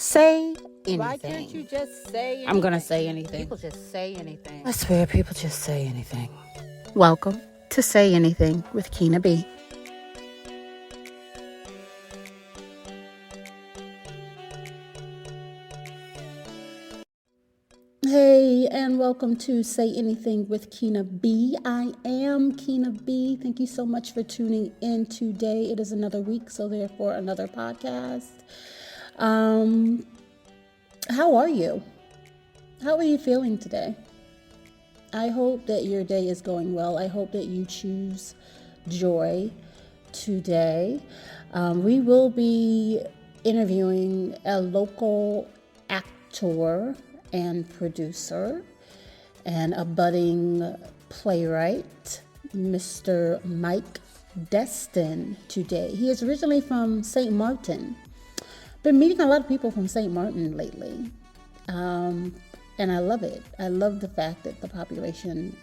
Say Why can't you anything. just say anything? I'm gonna say anything. People just say anything. I swear, people just say anything. Welcome to Say Anything with Keena B. Hey, and welcome to Say Anything with Keena B. I am Keena B. Thank you so much for tuning in today. It is another week, so therefore another podcast. How are you? How are you feeling today? I hope that your day is going well. I hope that you choose joy today. We will be interviewing a local actor and producer and a budding playwright, Mr. Mike Destin, today. He is originally from St. Martin. Been meeting a lot of people from St. Martin lately. And I love it. I love the fact that the population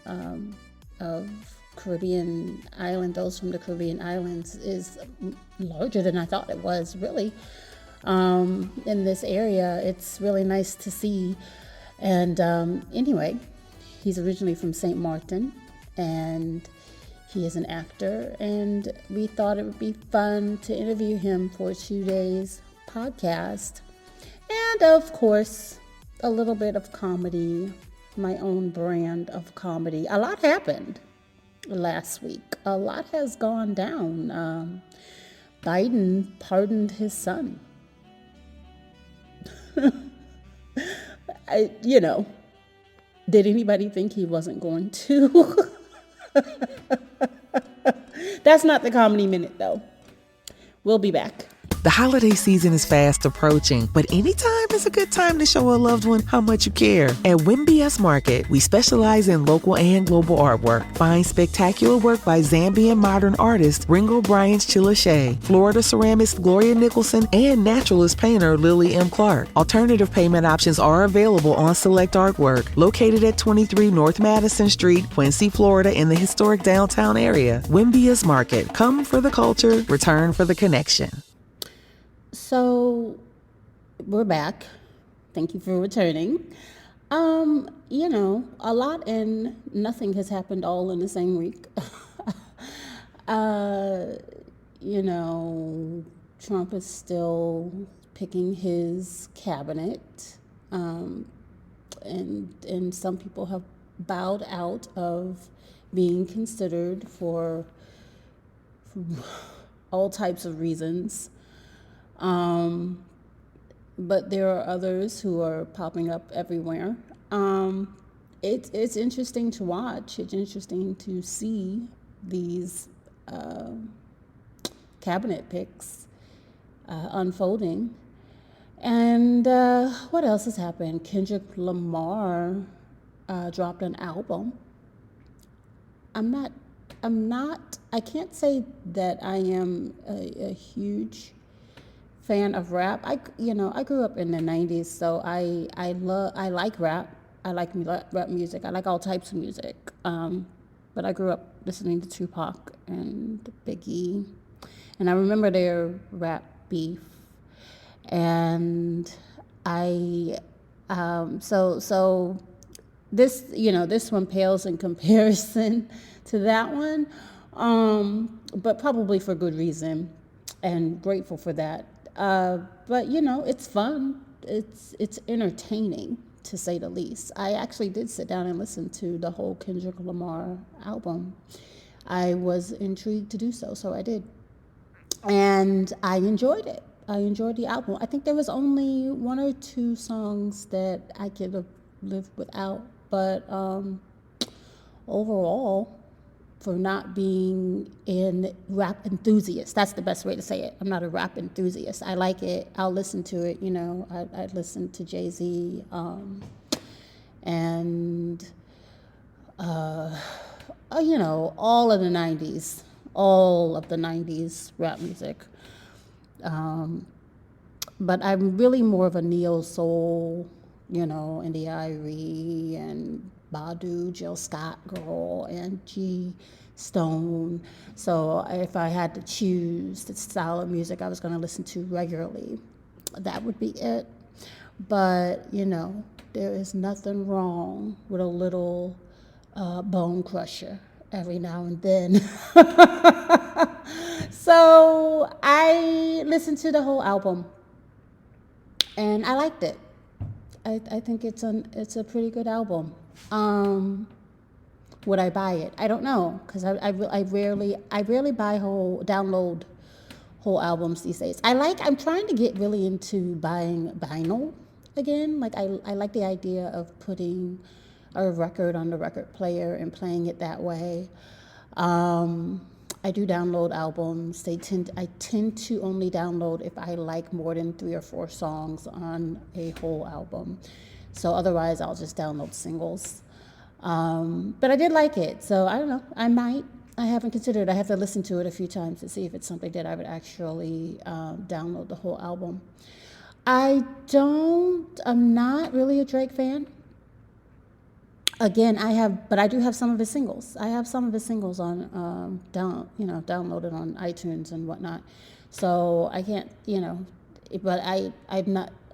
of Caribbean island, those from the Caribbean islands, is larger than I thought it was, really. In this area, it's really nice to see. And anyway, he's originally from St. Martin, and he is an actor, and we thought it would be fun to interview him for today's podcast. And of course, a little bit of comedy, my own brand of comedy. A lot happened last week. A lot has gone down. Biden pardoned his son. Did anybody think he wasn't going to? That's not the comedy minute, though. We'll be back. The holiday season is fast approaching, but anytime is a good time to show a loved one how much you care. At WinBS Market, we specialize in local and global artwork. Find spectacular work by Zambian modern artist Ringo Bryant's Chilashay, Florida ceramist Gloria Nicholson, and naturalist painter Lily M. Clark. Alternative payment options are available on select artwork. Located at 23 North Madison Street, Quincy, Florida, in the historic downtown area. WinBS Market. Come for the culture, return for the connection. So, we're back. Thank you for returning. A lot and nothing has happened all in the same week. Trump is still picking his cabinet, and some people have bowed out of being considered for all types of reasons. But there are others who are popping up everywhere. It's interesting to watch. It's interesting to see these cabinet picks unfolding. And what else has happened? Kendrick Lamar dropped an album. I can't say that I am a huge fan of rap. I grew up in the 90s, so I like rap. I like rap music. I like all types of music. But I grew up listening to Tupac and Biggie, and I remember their rap beef. And so this one pales in comparison to that one, but probably for good reason, and grateful for that. But it's fun. It's entertaining, to say the least. I actually did sit down and listen to the whole Kendrick Lamar album. I was intrigued to do so, so I did. And I enjoyed it. I enjoyed the album. I think there was only one or two songs that I could have lived without, but overall, for not being a rap enthusiast. That's the best way to say it. I'm not a rap enthusiast. I like it. I'll listen to it. I listen to Jay-Z and all of the 90s, rap music. But I'm really more of a neo-soul, India Irie and Badu, Jill Scott girl, and G Stone. So if I had to choose the style of music I was going to listen to regularly, that would be it. But, there is nothing wrong with a little bone crusher every now and then. So I listened to the whole album and I liked it. I think it's a pretty good album. Would I buy it? I don't know, because I rarely download whole albums these days. I'm trying to get really into buying vinyl again. Like I like the idea of putting a record on the record player and playing it that way. I do download albums. I tend to only download if I like more than 3 or 4 songs on a whole album. So otherwise, I'll just download singles. But I did like it, so I don't know. I haven't considered. I have to listen to it a few times to see if it's something that I would actually download the whole album. I'm not really a Drake fan. Again, but I do have some of his singles. I have some of his singles on downloaded on iTunes and whatnot. So I can't, but I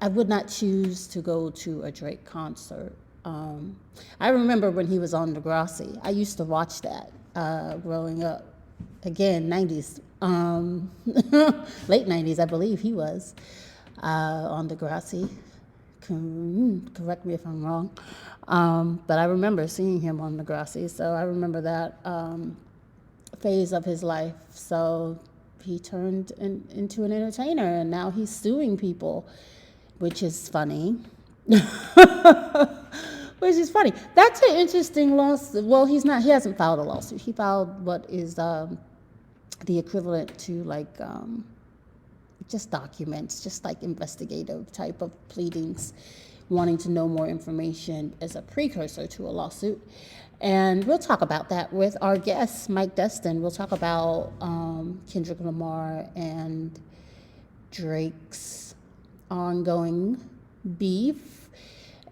would not choose to go to a Drake concert. I remember when he was on Degrassi. I used to watch that growing up. Again, 90s, late 90s, I believe he was on Degrassi. Correct me if I'm wrong. But I remember seeing him on Degrassi, so I remember that phase of his life. So he turned into an entertainer, and now he's suing people, which is funny. Which is funny. That's an interesting lawsuit. Well, he hasn't filed a lawsuit. He filed what is the equivalent to just documents, just like investigative type of pleadings, wanting to know more information as a precursor to a lawsuit. And we'll talk about that with our guest, Mike Destin. We'll talk about Kendrick Lamar and Drake's ongoing beef.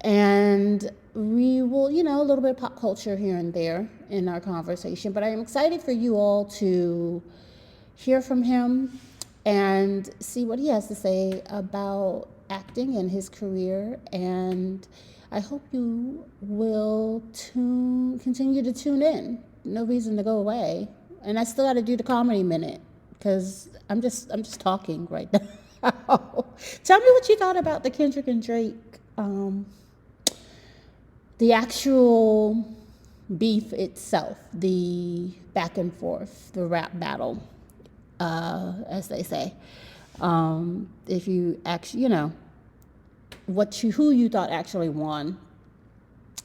And we will, a little bit of pop culture here and there in our conversation. But I am excited for you all to hear from him and see what he has to say about acting and his career. And I hope you will continue to tune in. No reason to go away. And I still got to do the comedy minute because I'm just talking right now. Tell me what you thought about the Kendrick and Drake, the actual beef itself, the back and forth, the rap battle, as they say. If you actually, who you thought actually won.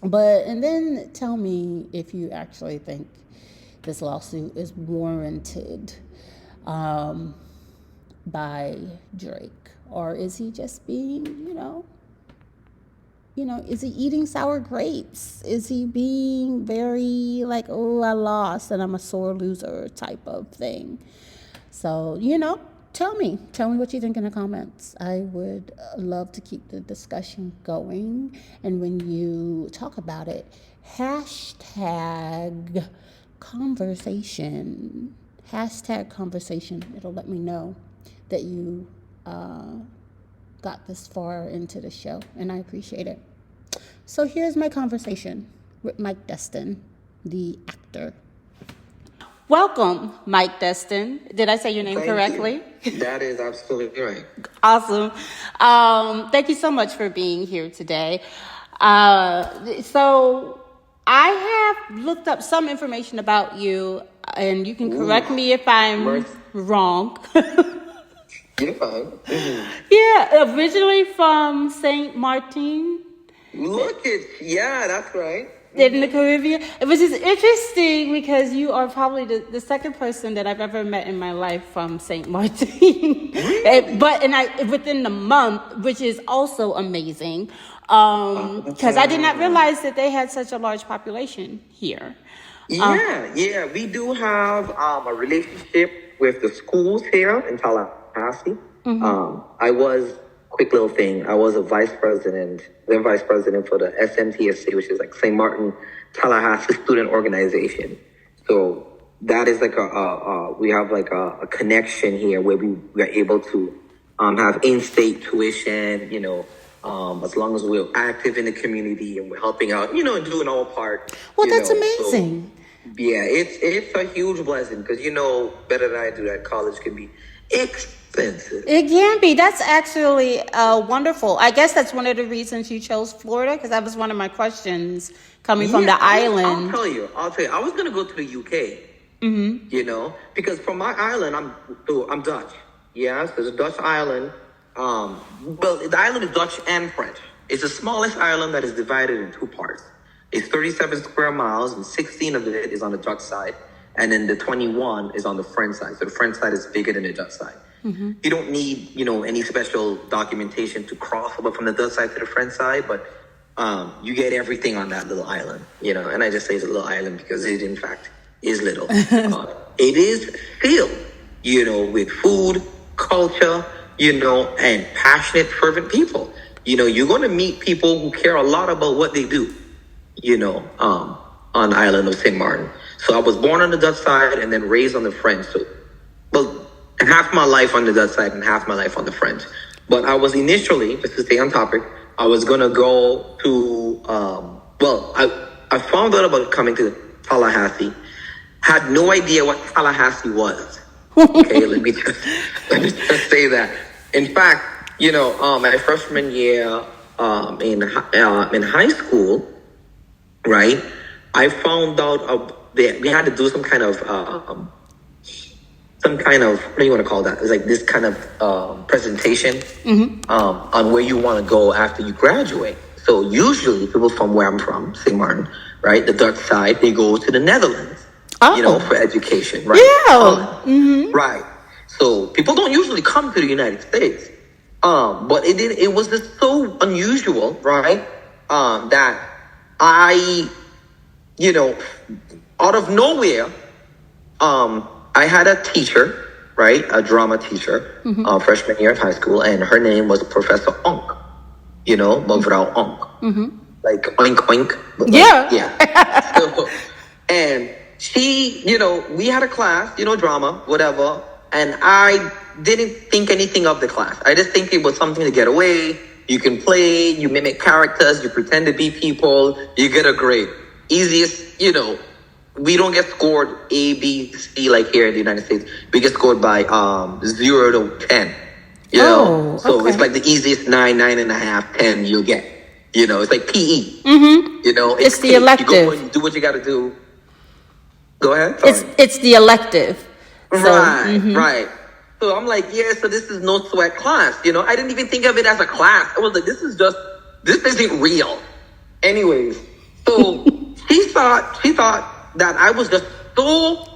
And then tell me if you actually think this lawsuit is warranted by Drake, or is he just being, is he eating sour grapes? Is he being very like, oh, I lost and I'm a sore loser type of thing? So, tell me what you think in the comments. I would love to keep the discussion going. And when you talk about it, hashtag conversation. It'll let me know that you got this far into the show, and I appreciate it. So here's my conversation with Mike Destin, the actor. Welcome, Mike Destin. Did I say your name correctly? That is absolutely right. Awesome. Thank you so much for being here today. So I have looked up some information about you, and you can correct me if I'm wrong. You're fine. Mm-hmm. Yeah, originally from St. Martin. Yeah, that's right. In the Caribbean. Which is interesting because you are probably the second person that I've ever met in my life from St. Martin. Really? Within the month, which is also amazing. Because I did not realize that they had such a large population here. Yeah. We do have a relationship with the schools here in Tallahassee. Mm-hmm. I was a vice president for the SMTSC, which is like St. Martin Tallahassee Student Organization. So that is like we have like a connection here where we are able to have in-state tuition, as long as we're active in the community and we're helping out, and doing our part. Well, you that's know, amazing. So, yeah, it's a huge blessing because better than I do that college can be expensive. It can be. That's actually wonderful. I guess that's one of the reasons you chose Florida, because that was one of my questions coming from the island. I'll tell you. I was gonna go to the UK. Because from my island, I'm Dutch. Yeah, so it's a Dutch island. Well, the island is Dutch and French. It's the smallest island that is divided in two parts. It's 37 square miles, and 16 of it is on the Dutch side, and then the 21 is on the French side. So the French side is bigger than the Dutch side. You don't need, any special documentation to cross over from the Dutch side to the French side, but you get everything on that little island, And I just say it's a little island because it, in fact, is little. It is filled, with food, culture, and passionate, fervent people. You're going to meet people who care a lot about what they do, on the island of St. Martin. So I was born on the Dutch side and then raised on the French. So, half my life on the Dutch side and half my life on the French. But I was initially, just to stay on topic, I was going to go to, I found out about coming to Tallahassee. Had no idea what Tallahassee was. Okay, let me just say that. In fact, my freshman year in high school, right? I found out that we had to do some kind of what do you want to call that? It's like this kind of presentation on where you want to go after you graduate. So usually people from where I'm from, St. Martin, right, the Dutch side, they go to the Netherlands. For education, right? Yeah. Right. So people don't usually come to the United States. But it was just so unusual, right? That I, out of nowhere, I had a teacher, right? A drama teacher, freshman year in high school, and her name was Professor Onk, Mevrouw Onk. Like oink oink. But yeah. So, and she, we had a class, drama, whatever. And I didn't think anything of the class. I just think it was something to get away. You can play, you mimic characters, you pretend to be people, you get a grade. Easiest, we don't get scored A, B, C like here in the United States. We get scored by 0 to 10. So it's like the easiest 9, 9.5, 10 you'll get. It's like PE. It's the elective. You go and do what you got to do. Go ahead. Sorry. It's the elective. Right. So I'm like, so this is no sweat class. I didn't even think of it as a class. I was like, this isn't real. Anyways, so she thought that I was just so,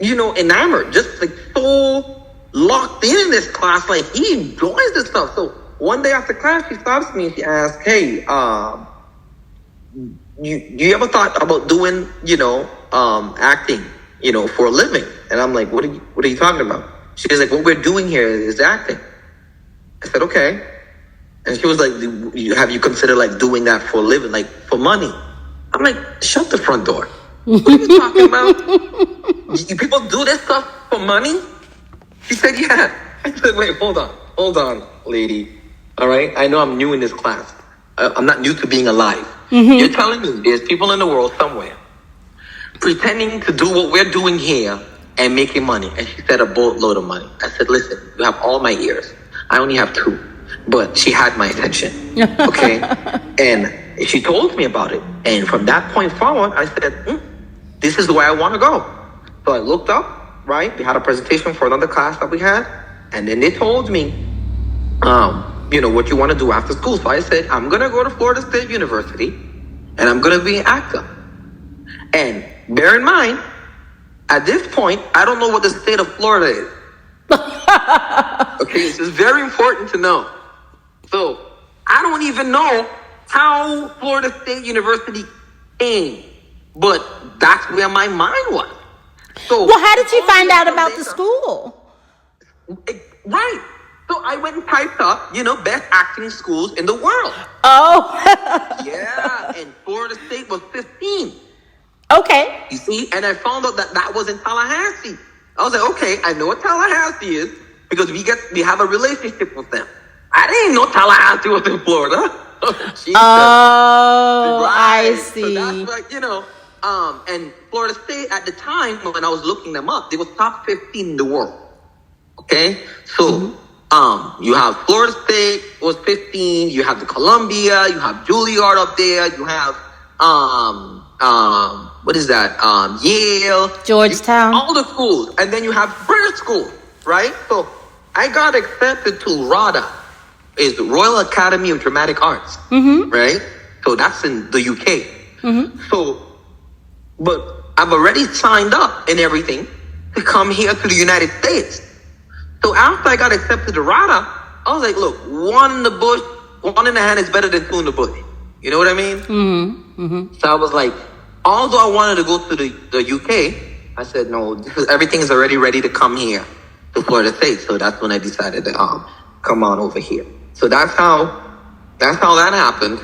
enamored, just like so locked in this class. Like he enjoys this stuff. So one day after class, she stops me and she asks, hey, you ever thought about doing, acting, for a living? And I'm like, what are you talking about? She's like, what we're doing here is acting. I said, okay. And she was like, have you considered like doing that for a living, like for money? I'm like, shut the front door. What are you talking about? People do this stuff for money? She said, yeah. I said, wait, hold on, lady. All right. I know I'm new in this class. I'm not new to being alive. You're telling me there's people in the world somewhere pretending to do what we're doing here and making money. And she said a boatload of money. I said, listen, you have all my ears. I only have 2. But she had my attention. Okay? And she told me about it. And from that point forward, I said, this is where I want to go. So I looked up, right? We had a presentation for another class that we had. And then they told me, what you want to do after school. So I said, I'm going to go to Florida State University and I'm going to be an actor. And bear in mind, at this point, I don't know what the state of Florida is. Okay, this is very important to know. So I don't even know how Florida State University came, but that's where my mind was. So, well, how did you find out about the school? Right. So I went and typed up, best acting schools in the world. Oh. Yeah, and Florida State was 15. Okay. You see, and I found out that was in Tallahassee. I was like, okay, I know what Tallahassee is because we have a relationship with them. I didn't know Tallahassee was in Florida. Jesus. Oh, Right. I So see. that's like, and Florida State at the time when I was looking them up, they was top 15 in the world. Okay? So, you have Florida State was 15, you have the Columbia, you have Juilliard up there, you have, what is that? Yale. Georgetown. All the schools. And then you have British schools, right? So, I got accepted to RADA, is the Royal Academy of Dramatic Arts, right? So that's in the UK. So, but I've already signed up and everything to come here to the United States. So after I got accepted to RADA, I was like, look, one in the bush, one in the hand is better than two in the bush. You know what I mean? So I was like, although I wanted to go to the UK, I said, no, everything is already ready to come here to Florida State. So that's when I decided to come on over here. So that's how that happened.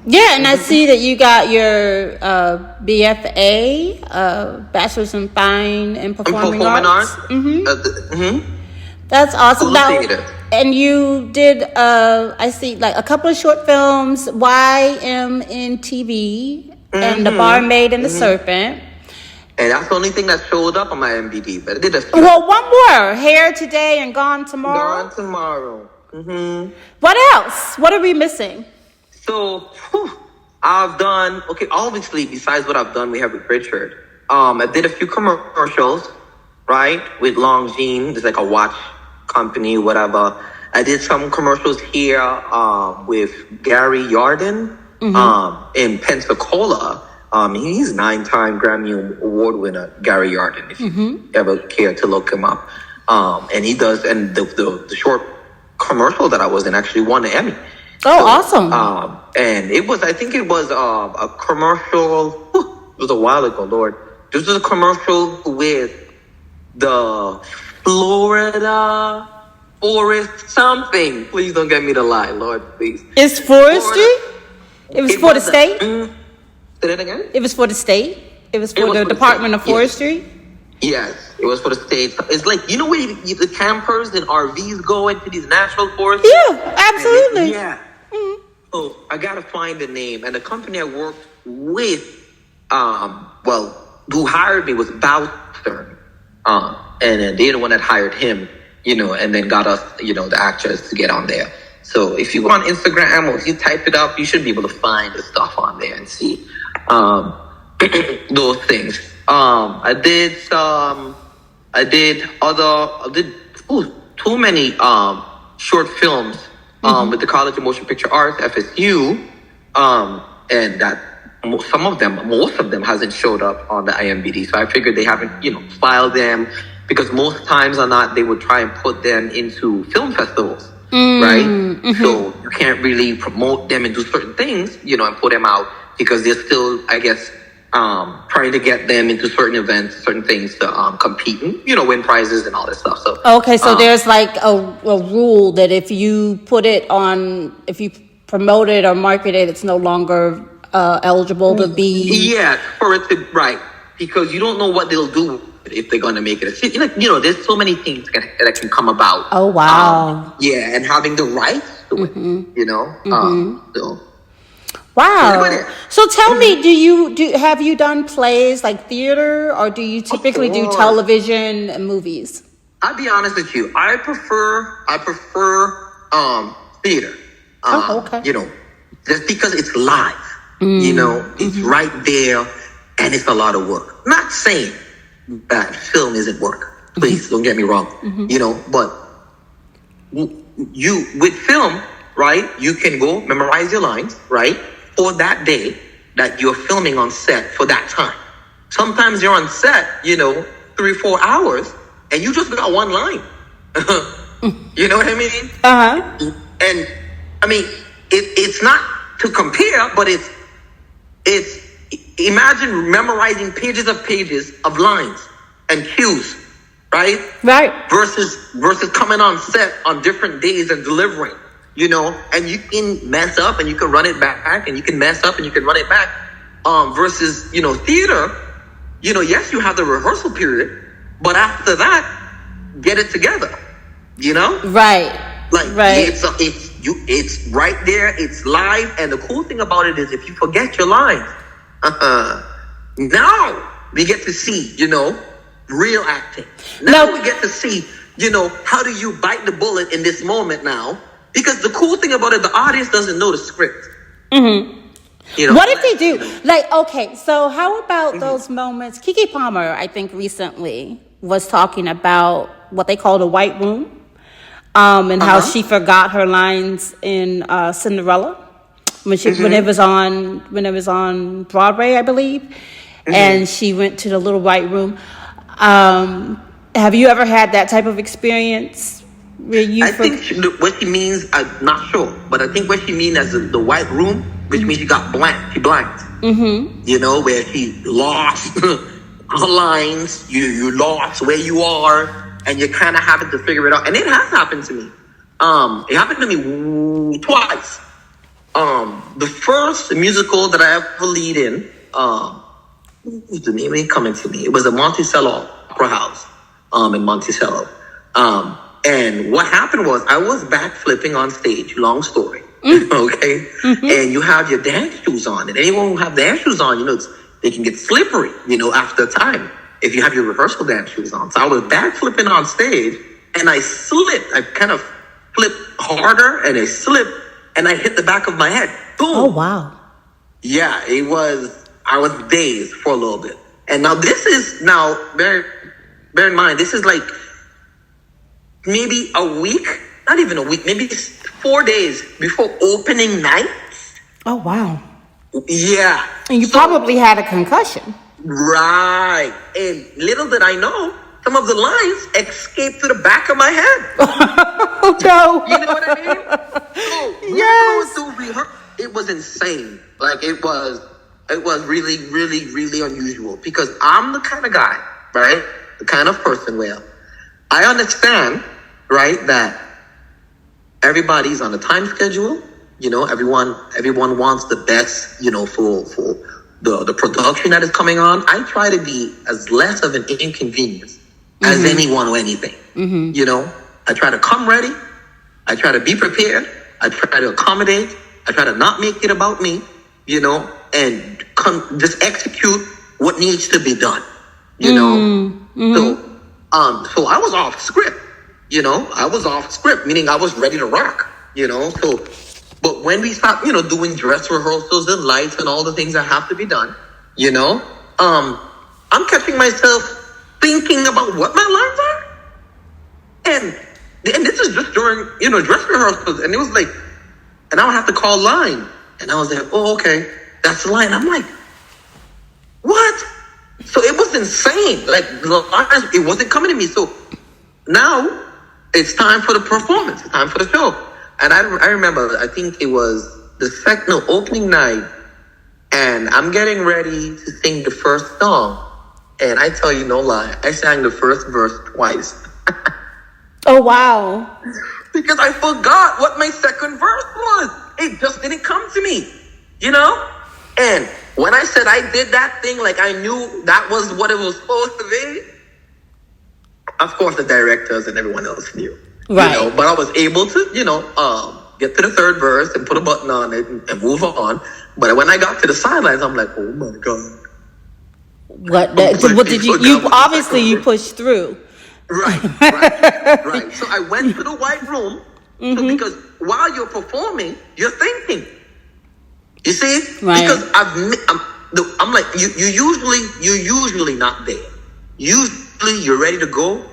Yeah, and I see that you got your BFA, Bachelor's in Fine and Performing Arts. That's awesome. Now, and you did, I see, like a couple of short films, YMN-TV, and The Barmaid and the Serpent. And that's the only thing that showed up on my MVD. But I did a few. Well, one more. Hair Today and Gone Tomorrow. Gone Tomorrow. What else? What are we missing? So, I've done, okay, obviously, besides what I've done, we have with Richard. I did a few commercials, right? With Longines, it's like a watch company, whatever. I did some commercials here with Gary Yarden in Pensacola. He's 9-time Grammy Award winner, Gary Yarden, if you ever care to look him up. And he does, and the short commercial that I was in actually won an Emmy. Oh, awesome. And it was, I think it was a commercial, it was a while ago, Lord. This was a commercial with the Florida Forest something. Please don't get me to lie, Lord, please. It's forestry? It was for the state? Say that again? It was for the state? It was for the Department of Forestry? Yes, it was for the state. It's like, you know where the campers and RVs go into these national forests? Yeah, absolutely. So I gotta find the name. And the company I worked with, who hired me was Bowser. And they're the one that hired him, and then got us, the actors to get on there. So if you go on Instagram or if you type it up, you should be able to find the stuff on there and see those things. I did too many short films with the College of Motion Picture Arts, FSU, and that most of them hasn't showed up on the IMDb. So I figured they haven't, filed them, because most times or not, they would try and put them into film festivals, right? So you can't really promote them and do certain things, and put them out, because they're still, I guess, trying to get them into certain events, certain things to compete and, win prizes and all that stuff. So okay, so there's like a rule that if you put it on, if you promote it or market it, it's no longer eligible to be. Yeah, for it to, right, because you don't know what they'll do if they're gonna make it. There's so many things that can come about. Oh wow. And having the rights to it, so. Wow. So tell me, have you done plays like theater, or do you typically do television and movies? I'll be honest with you. I prefer theater. Okay. Just because it's live. It's right there, and it's a lot of work. Not saying that film isn't work. Please don't get me wrong. But you with film, right? You can go memorize your lines, right? For that day that you're filming on set for that time. Sometimes you're on set, 3-4 hours, and you just got one line. You know what I mean? And I mean, it's not to compare, but it's imagine memorizing pages of lines and cues, right? Right. Versus coming on set on different days and delivering. And you can mess up and you can run it back, and you can mess up and you can run it back. Versus, theater, yes, you have the rehearsal period, but after that, get it together, Right. Like Right. it's right there. It's live, and the cool thing about it is if you forget your lines, now we get to see, real acting. Now we get to see, how do you bite the bullet in this moment now? Because the cool thing about it, the audience doesn't know the script. What if they do? Like, okay, so how about those moments? Keke Palmer, I think recently was talking about what they call the white room, and how she forgot her lines in Cinderella when it was on Broadway, I believe, and she went to the little white room. Have you ever had that type of experience? I think what she means, I'm not sure, but I think what she means as the white room, which means she got blanked. She blanked. Where she lost her lines. You lost where you are, and you're kind of having to figure it out. And it has happened to me. It happened to me twice. The first musical that I ever lead in, who's the name ain't coming to me? It was a Monticello Opera House in Monticello. And what happened was I was backflipping on stage. Long story. Okay? And you have your dance shoes on. And anyone who have dance shoes on, they can get slippery, after a time if you have your rehearsal dance shoes on. So I was backflipping on stage and I slipped. I kind of flipped harder and I slipped and I hit the back of my head. Boom. Oh, wow. Yeah, I was dazed for a little bit. And now bear in mind, this is like maybe a week, not even a week, maybe 4 days before opening night. Oh, wow. Yeah. And you probably had a concussion. Right. And little did I know, some of the lines escaped to the back of my head. Oh, no. You know what I mean? So, it was insane. Like, it was really, really, really unusual. Because I'm the kind of guy, right? The kind of person where I understand, right, that everybody's on a time schedule. Everyone wants the best, for the production that is coming on. I try to be as less of an inconvenience as anyone or anything. I try to come ready. I try to be prepared. I try to accommodate. I try to not make it about me, and just execute what needs to be done, So I was off script, I was off script, meaning I was ready to rock, so, but when we start, doing dress rehearsals and lights and all the things that have to be done, I'm catching myself thinking about what my lines are. And this is just during, dress rehearsals. And it was like, and I would have to call line. And I was like, oh, okay, that's the line. I'm like, what? So it was insane. Like, it wasn't coming to me. So now it's time for the performance. It's time for the show. And I remember, I think it was the opening night. And I'm getting ready to sing the first song. And I tell you no lie, I sang the first verse twice. Oh, wow. Because I forgot what my second verse was. It just didn't come to me, And when I said I did that thing, like I knew that was what it was supposed to be, of course the directors and everyone else knew. Right. But I was able to, get to the third verse and put a button on it and move on. But when I got to the sidelines, I'm like, oh my God. What did you obviously you pushed through. Right. So I went to the white room. So because while you're performing, you're thinking. You see? Right. Because I'm like, you're usually not there. Usually you're ready to go.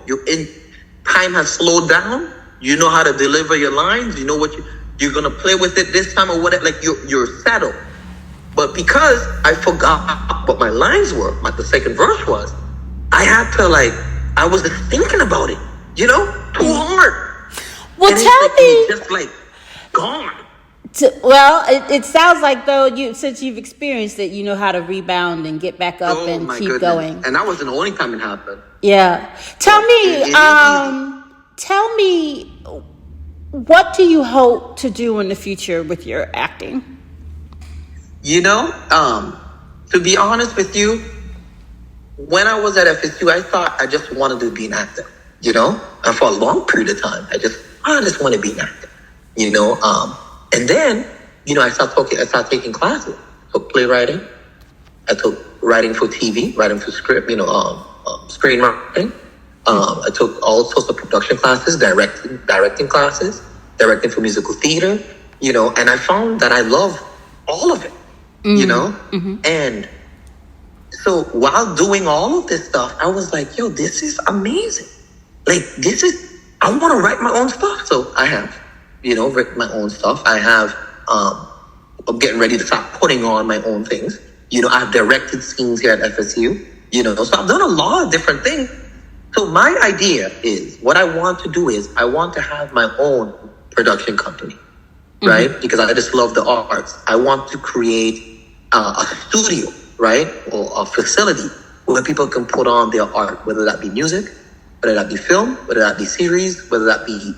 Time has slowed down. You know how to deliver your lines. You know what you're gonna play with it this time or whatever. Like you're settled. But because I forgot what my lines were, what the second verse was, I had to I was just thinking about it, too hard. Well, and tell me. Just gone. It sounds like though since you've experienced it, you know how to rebound and get back up and keep going. And that wasn't the only time it happened. Yeah. Tell me, what do you hope to do in the future with your acting? To be honest with you, when I was at FSU, I thought I just wanted to be an actor, and for a long period of time, I just want to be an actor, And then, I started taking classes. I took playwriting. I took writing for TV, writing for script, screenwriting. I took all sorts of production classes, directing classes, directing for musical theater, and I found that I love all of it, And so while doing all of this stuff, I was like, yo, this is amazing. Like, I want to write my own stuff. So I have, written my own stuff. I have, I'm getting ready to start putting on my own things. I've directed scenes here at FSU, so I've done a lot of different things. So my idea is, what I want to do is, I want to have my own production company, right? Because I just love the arts. I want to create a studio, right? Or a facility where people can put on their art, whether that be music, whether that be film, whether that be series, whether that be,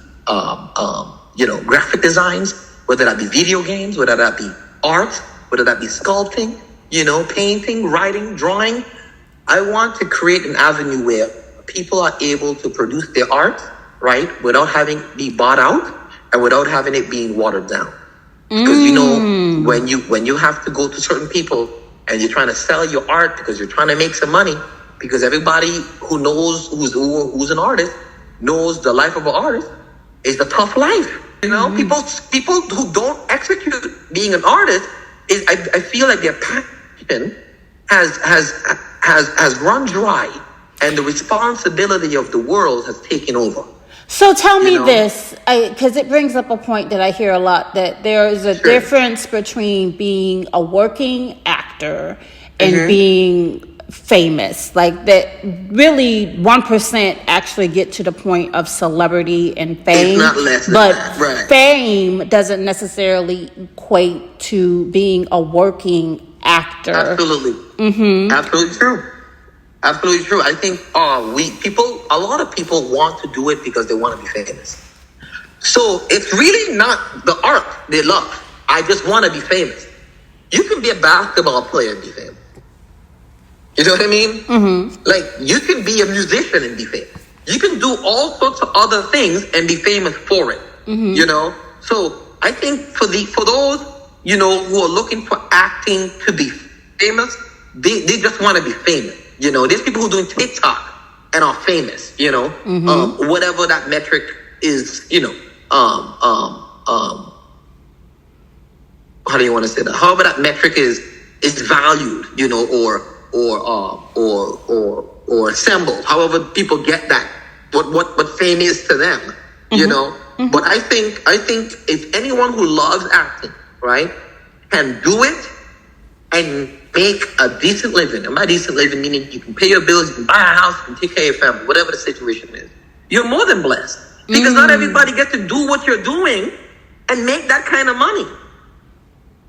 graphic designs, whether that be video games, whether that be art, whether that be sculpting, painting, writing, drawing. I want to create an avenue where people are able to produce their art, right, without having it be bought out and without having it being watered down. Because when you have to go to certain people and you're trying to sell your art because you're trying to make some money, because everybody who knows who's an artist knows the life of an artist is a tough life. People who don't execute being an artist I feel like their passion has run dry, and the responsibility of the world has taken over. So tell me this, because it brings up a point that I hear a lot, that there is a difference between being a working actor and being famous. Like, that really 1% actually get to the point of celebrity and fame. It's not less than but that. Right. Fame doesn't necessarily equate to being a working actor. Absolutely. Absolutely true. Absolutely true. I think a lot of people want to do it because they want to be famous. So it's really not the art they love. I just want to be famous. You can be a basketball player and be famous. You know what I mean? Like, you can be a musician and be famous. You can do all sorts of other things and be famous for it. So I think for those, who are looking for acting to be famous, they just want to be famous. There's people who are doing TikTok and are famous, whatever that metric is, how do you want to say that? However that metric is valued, or assembled. However people get that, what fame is to them, But I think if anyone who loves acting, right, can do it and make a decent living. And by decent living, meaning you can pay your bills, you can buy a house, you can take care of your family, whatever the situation is. You're more than blessed. Because not everybody gets to do what you're doing and make that kind of money.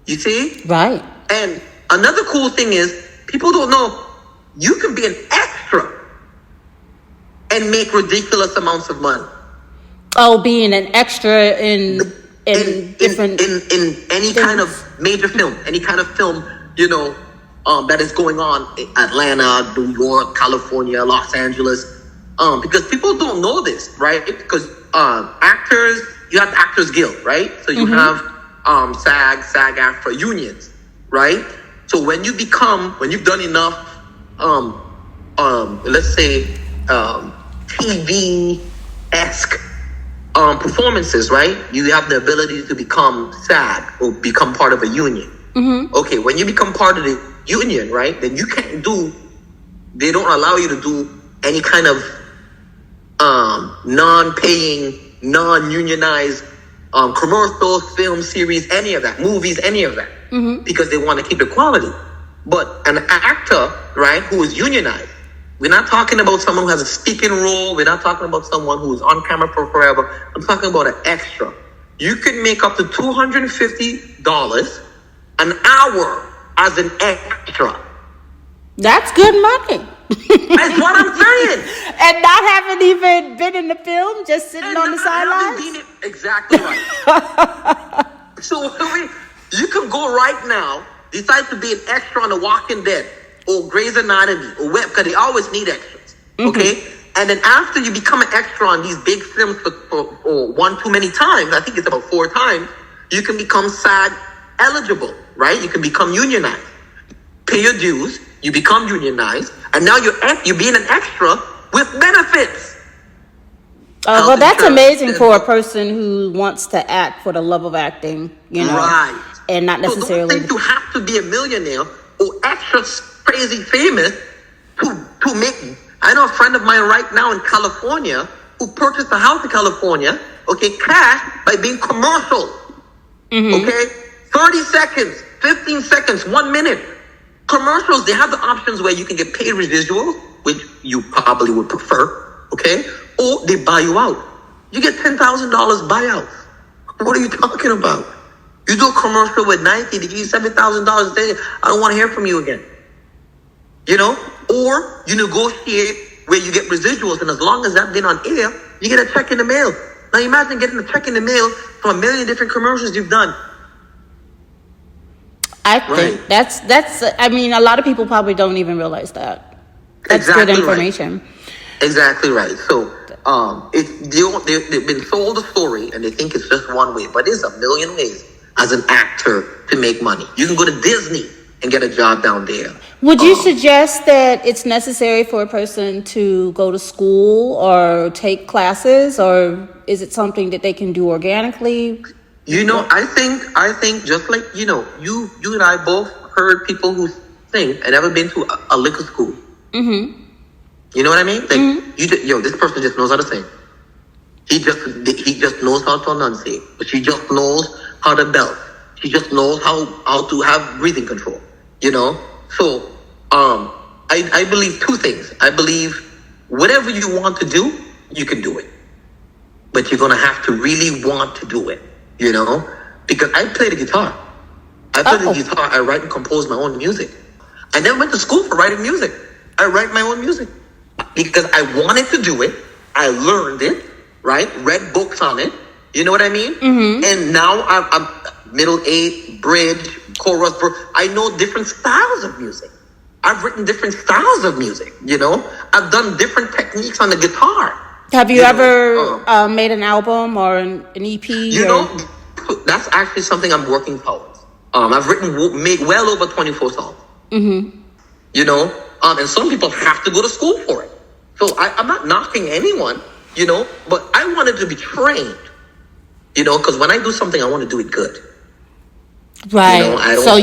You see? Right. And another cool thing is, people don't know, you can be an extra and make ridiculous amounts of money. Oh, being an extra in different... In any kind of major film, any kind of film, that is going on in Atlanta, New York, California, Los Angeles. Because people don't know this, right? Because actors, you have the Actors Guild, right? So you have SAG-AFTRA unions, right? So when you've done enough, let's say, TV-esque performances, right? You have the ability to become SAG or become part of a union. Okay, when you become part of the union, right, then they don't allow you to do any kind of non-paying, non-unionized commercials, film series, any of that, movies, any of that, because they want to keep the quality. But an actor, right, who is unionized, we're not talking about someone who has a speaking role. We're not talking about someone who is on camera for forever. I'm talking about an extra. You can make up to $250 an hour as an extra. That's good money. That's what I'm saying. And not having even been in the film, just sitting on the sidelines. Exactly right. So you can go right now, decide to be an extra on The Walking Dead or Grey's Anatomy or web, because they always need extras. Okay, And then after you become an extra on these big films for one too many times, I think it's about 4 times, you can become SAG eligible, right? You can become unionized. Pay your dues, you become unionized, and now you're being an extra with benefits. Well, that's amazing for a person who wants to act for the love of acting, you know, right? And not necessarily. So don't think you have to be a millionaire or extra crazy famous to make. I know a friend of mine right now in California who purchased a house in California, okay, cash by being commercial. Okay, 30 seconds, 15 seconds, 1 minute. Commercials, they have the options where you can get paid residuals, which you probably would prefer, okay? Or they buy you out. You get $10,000 buyout. What are you talking about? You do a commercial with Nike, they give you $7,000 a day. I don't want to hear from you again. You know? Or you negotiate where you get residuals, and as long as that's been on air, you get a check in the mail. Now imagine getting a check in the mail for 1 million different commercials you've done. I think that's. I mean, a lot of people probably don't even realize that. That's exactly good information. Right. Exactly right. So, they've been sold a story and they think it's just one way, but there's a million ways as an actor to make money. You can go to Disney and get a job down there. Would you suggest that it's necessary for a person to go to school or take classes, or is it something that they can do organically? You know, I think just like, you know, you and I both heard people who sing and never been to a liquor school. Mm-hmm. You know what I mean? Like, this person just knows how to sing. He just knows how to enunciate. She just knows how to belt. She just knows how to have breathing control. You know? So, I believe 2 things. I believe whatever you want to do, you can do it. But you're going to have to really want to do it. You know, because I play the guitar. I play the guitar. I write and compose my own music. I never went to school for writing music. I write my own music because I wanted to do it. I learned it, right? Read books on it. You know what I mean? Mm-hmm. And now I'm middle 8, bridge, chorus. I know different styles of music. I've written different styles of music. You know, I've done different techniques on the guitar. Have you ever made an album or an EP? You know, that's actually something I'm working towards. I've made well over 24 songs. Mm-hmm. You know, and some people have to go to school for it. So I'm not knocking anyone, you know, but I wanted to be trained, you know, because when I do something, I want to do it good. Right. You know, I don't so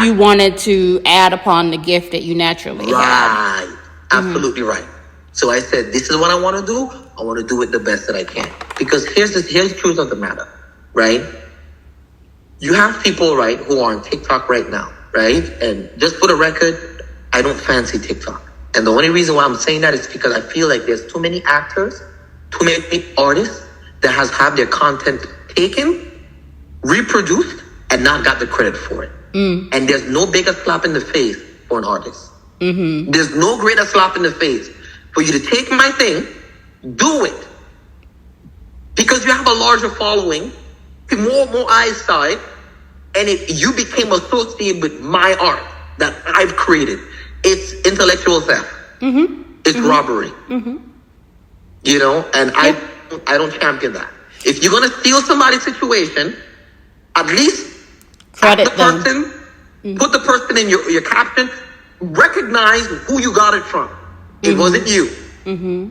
you wanted to add upon the gift that you naturally had. Right. Absolutely right. So I said, this is what I want to do. I want to do it the best that I can. Because here's the truth of the matter, right? You have people, right, who are on TikTok right now, right? And just for the record, I don't fancy TikTok. And the only reason why I'm saying that is because I feel like there's too many actors, too many artists that have their content taken, reproduced, and not got the credit for it. And there's no bigger slap in the face for an artist. Mm-hmm. There's no greater slap in the face for you to take my thing, do it. Because you have a larger following, more eyesight, and you became associated with my art that I've created. It's intellectual theft. Mm-hmm. It's robbery. Mm-hmm. You know, and I don't champion that. If you're gonna steal somebody's situation, at least credit the person, put the person in your caption, recognize who you got it from. It wasn't you. Mm-hmm.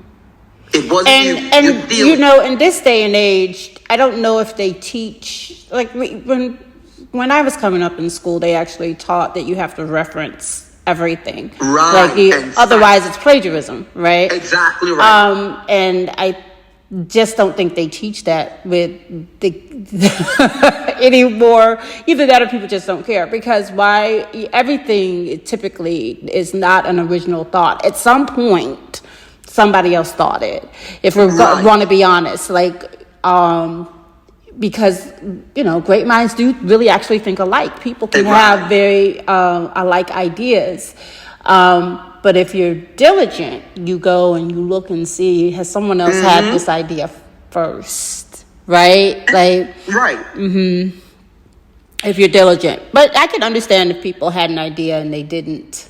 It wasn't you. And you know, in this day and age, I don't know if they teach, like when I was coming up in school, they actually taught that you have to reference everything. Right. Like otherwise it's plagiarism, right? Exactly right. And I just don't think they teach that with anymore. Either that or people just don't care, because everything typically is not an original thought. At some point, somebody else thought it. If we want to be honest, because, you know, great minds do really actually think alike. People can have very alike ideas. But if you're diligent, you go and you look and see, has someone else had this idea first, right? Like, right. Mm-hmm. If you're diligent. But I can understand if people had an idea and they didn't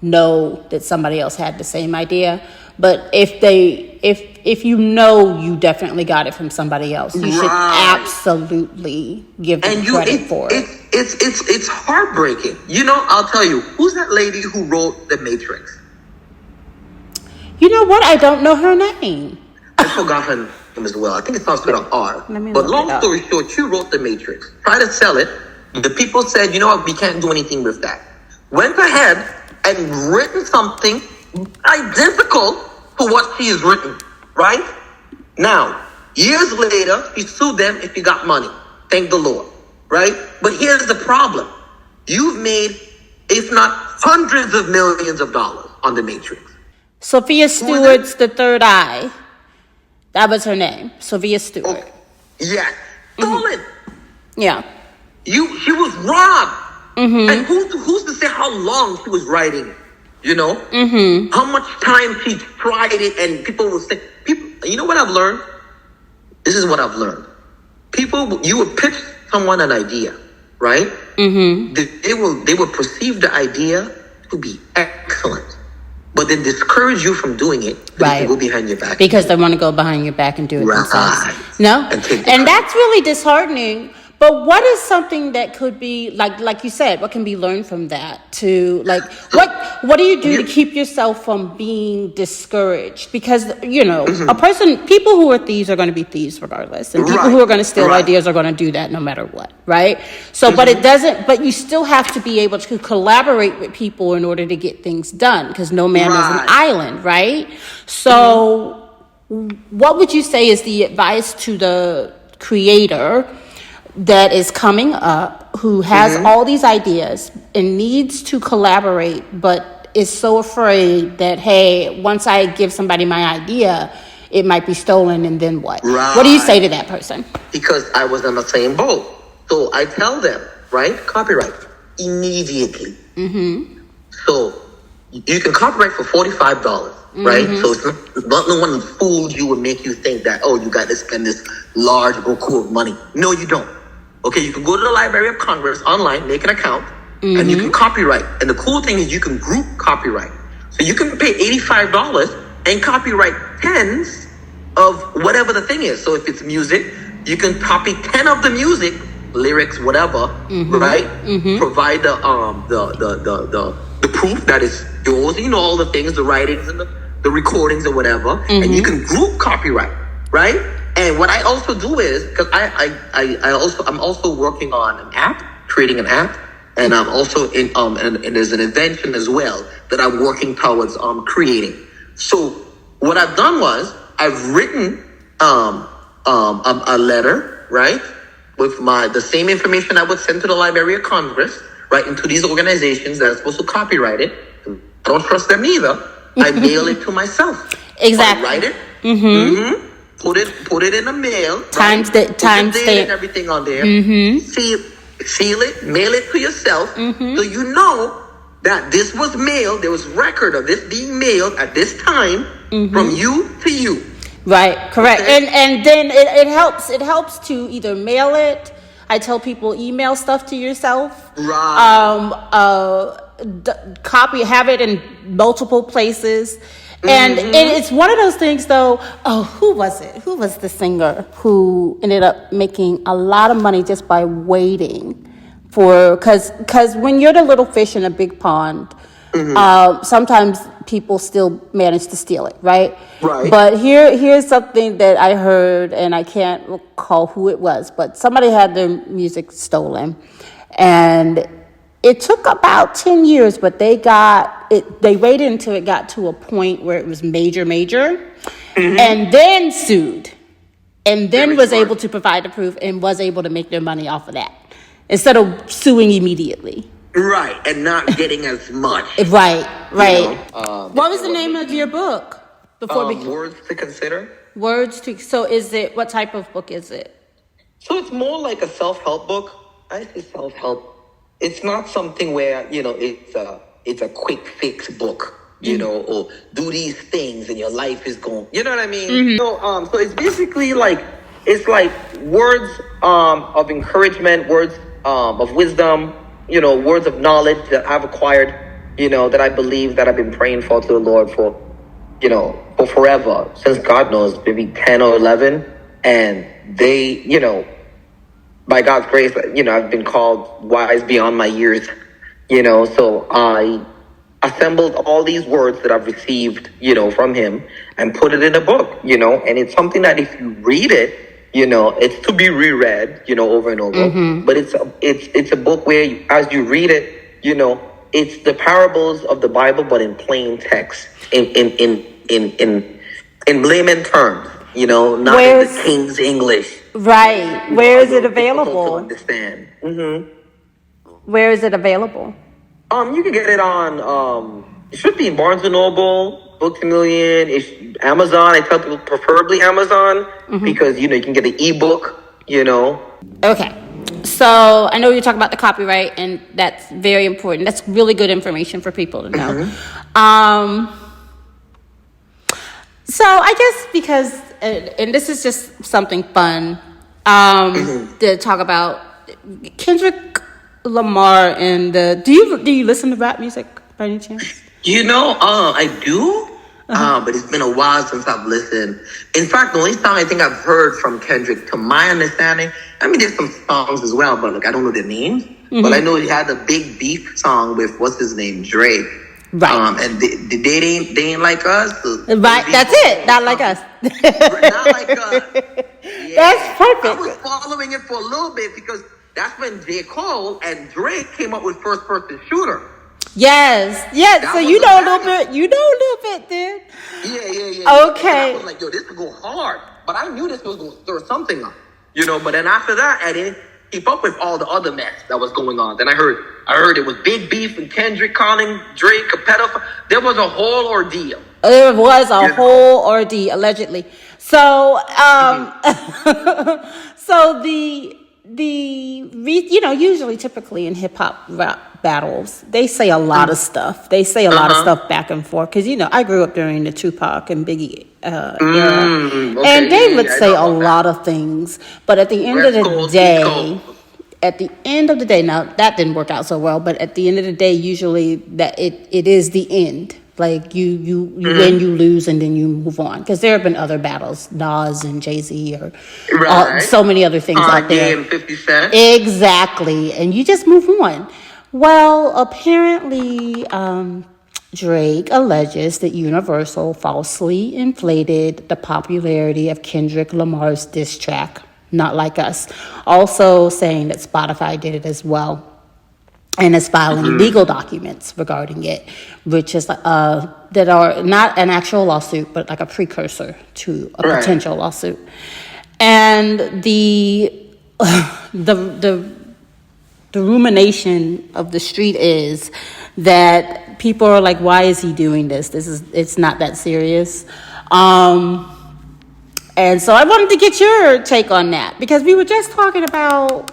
know that somebody else had the same idea. But if you know you definitely got it from somebody else, you should absolutely give them credit for it. It's heartbreaking. You know, I'll tell you, who's that lady who wrote The Matrix? You know what? I don't know her name. I forgot her name as well. I think it starts with an R. But long story short, she wrote The Matrix. Tried to sell it. The people said, you know what, we can't do anything with that. Went ahead and written something identical to what she has written, right? Now, years later, she sued them if you got money. Thank the Lord, right? But here's the problem. You've made, if not hundreds of millions of dollars on The Matrix. Sophia Stewart's The Third Eye. That was her name. Sophia Stewart. Okay. Yeah. Stolen. Yeah. She was robbed. And who's to say how long she was writing? You know? How much time she tried it, and people will say, you know what I've learned? This is what I've learned. You will pitch someone an idea, right? They will perceive the idea to be excellent, but then discourage you from doing it. Right. They go behind your back. Because they want to go behind your back and do it themselves. No? And that's really disheartening. But what is something that could be, like you said, what can be learned from that? To, like, what do you do to keep yourself from being discouraged? Because, you know, people who are thieves are going to be thieves regardless. And people who are going to steal ideas are going to do that no matter what, right? So, but you still have to be able to collaborate with people in order to get things done, because no man is an island, right? So, what would you say is the advice to the creator that is coming up, who has all these ideas and needs to collaborate, but is so afraid that, hey, once I give somebody my idea, it might be stolen, and then what? Right. What do you say to that person? Because I was in the same boat. So I tell them, right? Copyright immediately. So you can copyright for $45, right? So it's not no one fooled you and make you think that, oh, you got to spend this large beaucoup of money. No, you don't. Okay, you can go to the Library of Congress online, make an account, and you can copyright. And the cool thing is you can group copyright. So you can pay $85 and copyright tens of whatever the thing is. So if it's music, you can copy 10 of the music, lyrics, whatever, right? Provide the proof that is yours, you know, all the things, the writings and the recordings or whatever, and you can group copyright, right? And what I also do is, because I'm also working on an app, creating an app, and I'm also in and there's an invention as well that I'm working towards creating. So what I've done was I've written a letter, right, with the same information I would send to the Library of Congress, right, into these organizations that are supposed to copyright it. I don't trust them either. I mail it to myself. Exactly. So I write it. Put it in the mail. Time stamp and everything on there. Seal it, mail it to yourself, so you know that this was mailed. There was record of this being mailed at this time from you to you. Right, correct. Okay? And then it helps to either mail it. I tell people email stuff to yourself. Right. Have it in multiple places. And it's one of those things, though. Oh, who was it? Who was the singer who ended up making a lot of money just by waiting for? Because when you're the little fish in a big pond, sometimes people still manage to steal it, right? Right. But here's something that I heard, and I can't recall who it was, but somebody had their music stolen, and it took about 10 years, but they waited until it got to a point where it was major, and then sued, and then was able to provide the proof and was able to make their money off of that, instead of suing immediately. Right, and not getting as much. Right. You know, what was the name of your book? Words to Consider. So what type of book is it? So it's more like a self-help book. I say self-help. It's not something where, you know, it's a quick fix book, you know, or do these things and your life is going, you know what I mean? So it's basically like words of encouragement, words of wisdom, you know, words of knowledge that I've acquired, you know, that I believe that I've been praying for to the Lord for, for forever, since God knows, maybe 10 or 11. And they, by God's grace, I've been called wise beyond my years, so I assembled all these words that I've received, from him and put it in a book, and it's something that if you read it, it's to be reread, over and over, but it's a book where as you read it, it's the parables of the Bible, but in plain text, in layman terms, not in the King's English. Right. Where is it available? To understand. Where is it available? You can get it on. It should be in Barnes and Noble, Books A Million, Amazon. I tell people preferably Amazon because you can get an ebook. Okay. So I know you're talking about the copyright, and that's very important. That's really good information for people to know. So I guess because, and this is just something fun to talk about, Kendrick Lamar and do you listen to rap music by any chance? I do. But it's been a while since I've listened. In fact, the only song I think I've heard from Kendrick, to my understanding, there's some songs as well, but I don't know their names. But I know he had a big beef song with what's his name, Drake. Right. And they ain't like us. Right. That's it. Not like us. Not like us. Yeah. That's perfect. I was following it for a little bit because that's when J. Cole and Drake came up with First Person Shooter. Yes. So you know a little bit, then. Yeah. Okay. I was like, this could go hard. But I knew this was going to stir something up. But then after that, I didn't keep up with all the other mess that was going on. Then I heard it was big beef and Kendrick calling Drake a pedophile. There was a whole ordeal. There was a whole ordeal, allegedly. So, so usually typically in hip hop rap battles, they say a lot of stuff. They say a lot of stuff back and forth. Cause I grew up during the Tupac and Biggie era. And they would say a lot of things, but at the end of the day, now that didn't work out so well, but at the end of the day, usually that it is the end. Like you win, you lose, and then you move on. Because there have been other battles, Nas and Jay-Z, or so many other things out there. And 50 Cent. Exactly, and you just move on. Well, apparently, Drake alleges that Universal falsely inflated the popularity of Kendrick Lamar's diss track, Not Like Us. Also saying that Spotify did it as well. And is filing legal documents regarding it, which is that are not an actual lawsuit, but like a precursor to a potential lawsuit. And the rumination of the street is that people are like, "Why is he doing this? It's not that serious." And so I wanted to get your take on that, because we were just talking about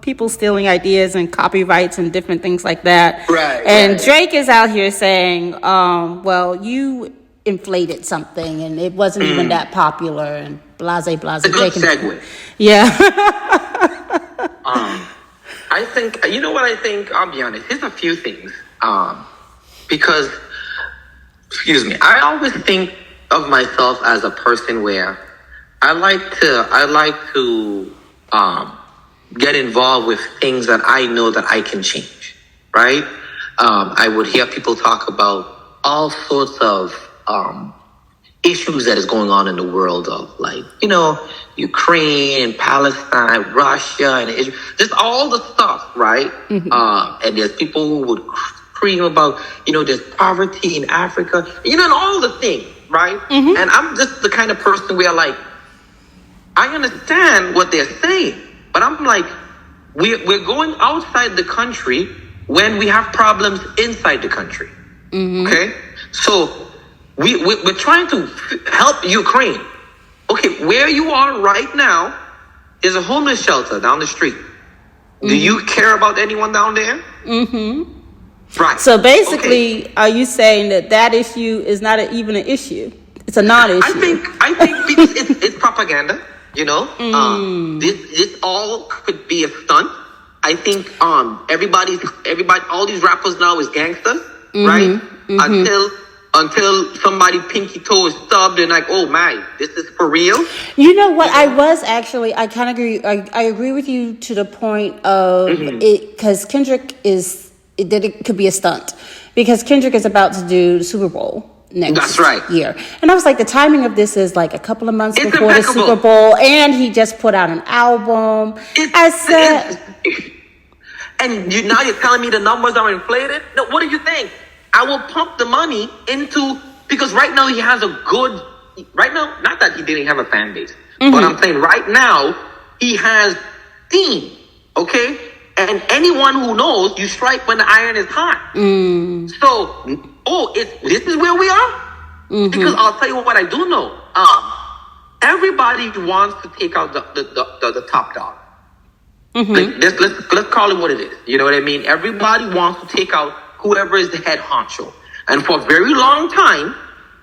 people stealing ideas and copyrights and different things like that. And Drake is out here saying, well, you inflated something and it wasn't even that popular and blase. It's a good segue. Yeah. I think, I'll be honest, here's a few things. Because, I always think of myself as a person where I like to get involved with things that I know that I can change, right? I would hear people talk about all sorts of issues that is going on in the world of Ukraine and Palestine, Russia and Israel, just all the stuff, right? And there's people who would scream about, there's poverty in Africa, and all the things, right? And I'm just the kind of person where I understand what they're saying, but I'm like, we're going outside the country when we have problems inside the country. Okay? So we're trying to help Ukraine. Okay, where you are right now is a homeless shelter down the street. Do you care about anyone down there? Right. So basically, are you saying that issue is not even an issue? It's a non-issue. I think because it's propaganda. This all could be a stunt. I think everybody, all these rappers now is gangsters, right? Until until somebody pinky toe is stubbed and like, oh my, this is for real. You know what? I kind of agree. I agree with you to the point of it, because Kendrick it could be a stunt, because Kendrick is about to do the Super Bowl next year. And I was like, the timing of this is like a couple of months before the Super Bowl, and he just put out an album. And now you're telling me the numbers are inflated? No, what do you think? I will pump the money into, because right now he has not that he didn't have a fan base, but I'm saying right now he has steam, okay? And anyone who knows, you strike when the iron is hot. So, this is where we are? Because I'll tell you what I do know. Everybody wants to take out the top dog. Like, let's call it what it is. You know what I mean? Everybody wants to take out whoever is the head honcho. And for a very long time,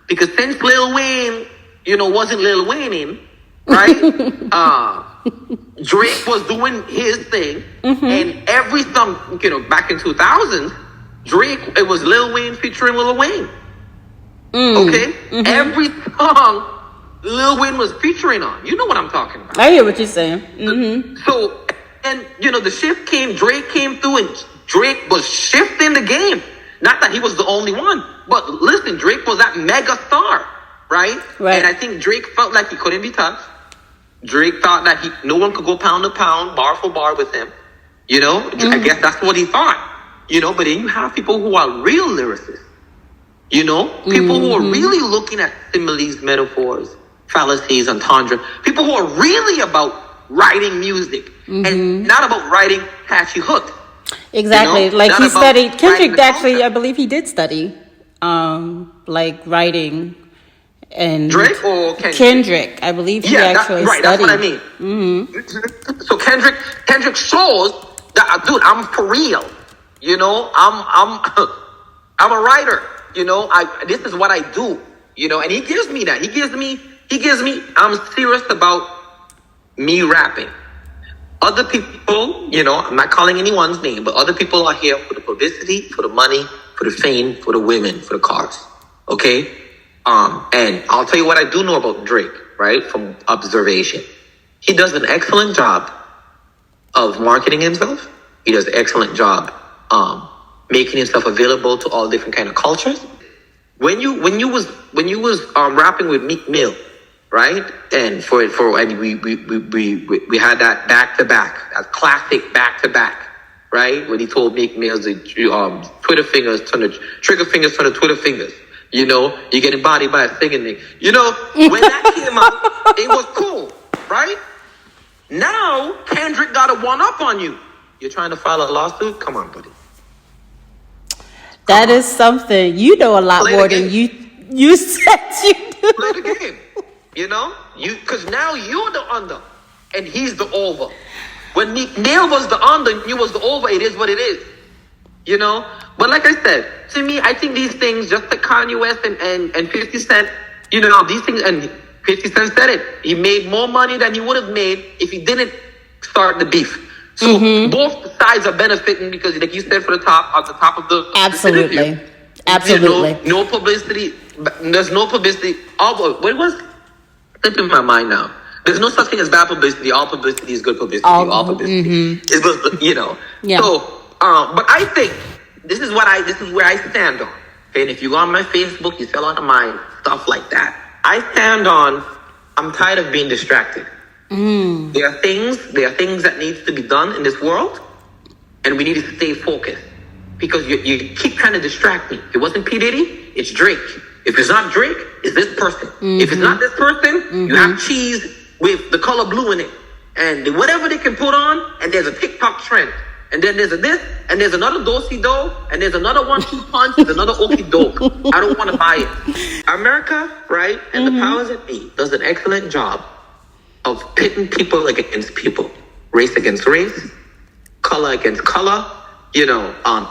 because since Lil Wayne, wasn't Lil Wayne, right? Drake was doing his thing, and every song, back in 2000, Drake, it was Lil Wayne featuring Lil Wayne. Okay? Every song Lil Wayne was featuring on. You know what I'm talking about. I hear what you're saying. So, and the shift came, Drake came through, and Drake was shifting the game. Not that he was the only one, but listen, Drake was that mega star, right? And I think Drake felt like he couldn't be touched. Drake thought that no one could go pound to pound, bar for bar with him. I guess that's what he thought. But then you have people who are real lyricists. People who are really looking at similes, metaphors, fallacies, entendre. People who are really about writing music and not about writing catchy hooks. Exactly. Like he studied, Kendrick actually, I believe he did study like writing. And Drake or Kendrick, I believe he actually studied. That's what I mean. So Kendrick shows that, dude, I'm for real. I'm a writer. This is what I do. And he gives me that. He gives me. I'm serious about me rapping. Other people, I'm not calling anyone's name, but other people are here for the publicity, for the money, for the fame, for the women, for the cars. Okay. And I'll tell you what I do know about Drake, right? From observation. He does an excellent job of marketing himself. He does an excellent job making himself available to all different kind of cultures. When you was rapping with Meek Mill, right? And and we had that back to back, that classic back to back, right? When he told Meek Mill the trigger fingers turn to Twitter fingers. You're getting bodied by a singing nigga. When that came out, it was cool, right? Now, Kendrick got a one-up on you. You're trying to file a lawsuit? Come on, buddy. That is something. You know a lot more than you said you do. Play the game. Because now you're the under, and he's the over. When Meek Mill was the under, you was the over. It is what it is. But like I said, to me, I think these things, just like Kanye West and 50 Cent, these things, and 50 Cent said it. He made more money than he would have made if he didn't start the beef. So both sides are benefiting because, like you said, at the top of the absolutely. No publicity. There's no publicity. What it was? Slipping my mind now. There's no such thing as bad publicity. All publicity is good publicity. All publicity is good. Yeah. So, but I think this is where I stand on. Okay, and if you go on my Facebook, you see a lot of my stuff like that. I stand on. I'm tired of being distracted. There are things that needs to be done in this world, and we need to stay focused because you keep trying to distract me. If it wasn't P. Diddy, it's Drake. If it's not Drake, it's this person. If it's not this person, you have cheese with the color blue in it, and whatever they can put on, and there's a TikTok trend, and then there's a this, and there's another do-si-do, and there's another 1-2 punch, there's another okey-doke. I don't want to buy it. America, right, and the powers that be does an excellent job of pitting people against people, race against race, color against color,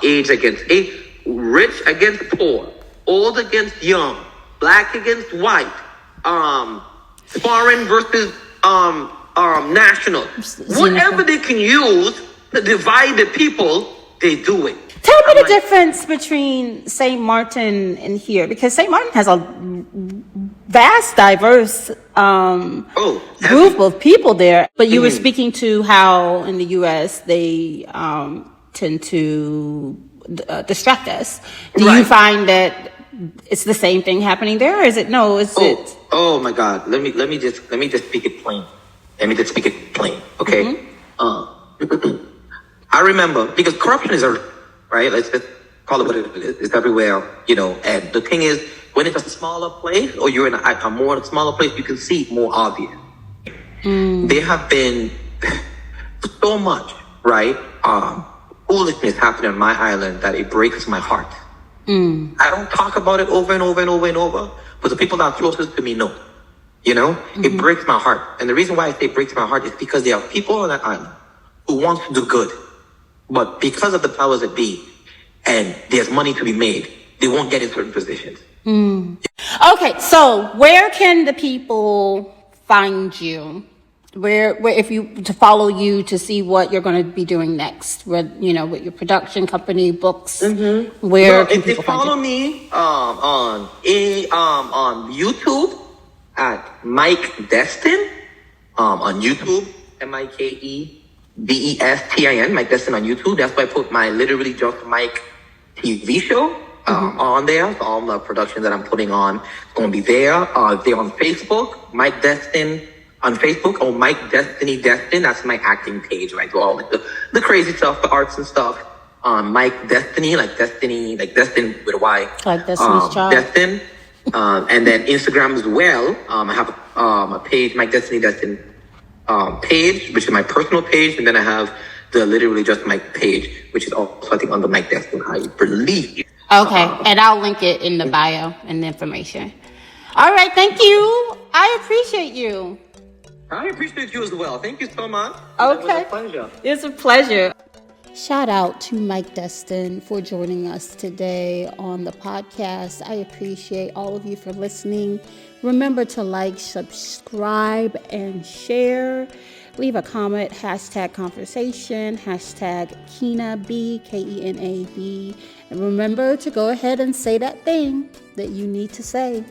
age against age, rich against poor, old against young, black against white, foreign versus national. Whatever they can use to divide the people, they do it. Tell me I'm the like, difference between St. Martin and here, because St. Martin has a vast, diverse group heavy. of people there. But you were speaking to how in the U.S. they tend to distract us. Do you Right. find that it's the same thing happening there, or is it no? Is it? Oh my God. Let me just speak it plain. Let me just speak it plain. Okay. I remember because corruption is everywhere, right? Let's just call it what it is. It's everywhere, you know. And the thing is, when it's a smaller place or you're in a more smaller place, you can see it more obvious. There have been so much, right? Foolishness happening on my island that it breaks my heart. I don't talk about it over and over and over and over, but the people that are closest to me know. You know, it breaks my heart. And the reason why I say it breaks my heart is because there are people on that island who want to do good, but because of the powers that be, and there's money to be made, they won't get in certain positions. Okay, so where can the people find you? Where if you to follow you to see what you're going to be doing next, with with your production company, books. Where Well, can if they people find follow you? me on YouTube at Mike Destin on YouTube, MikeDestin, Mike Destin on YouTube. That's why I put my literally just Mike TV show on there. So all the production that I'm putting on is going to be there. They're on Facebook, Mike Destin on Facebook, or Mike Destiny Destin. That's my acting page, right? Do all the crazy stuff, the arts and stuff. Mike Destiny, like Destin with a Y. Like Destiny's Child. Destin. And then Instagram as well. I have a page, Mike Destiny Destin page, which is my personal page, and then I have the literally just Mike page, which is also I think under Mike Destin, I believe. Okay, and I'll link it in the bio and the information. All right, thank you. I appreciate you. I appreciate you as well. Thank you so much. Okay. It was a pleasure. It's a pleasure. Shout out to Mike Destin for joining us today on the podcast. I appreciate all of you for listening. Remember to like, subscribe, and share. Leave a comment, #conversation, #KenaB, KENAB. And remember to go ahead and say that thing that you need to say.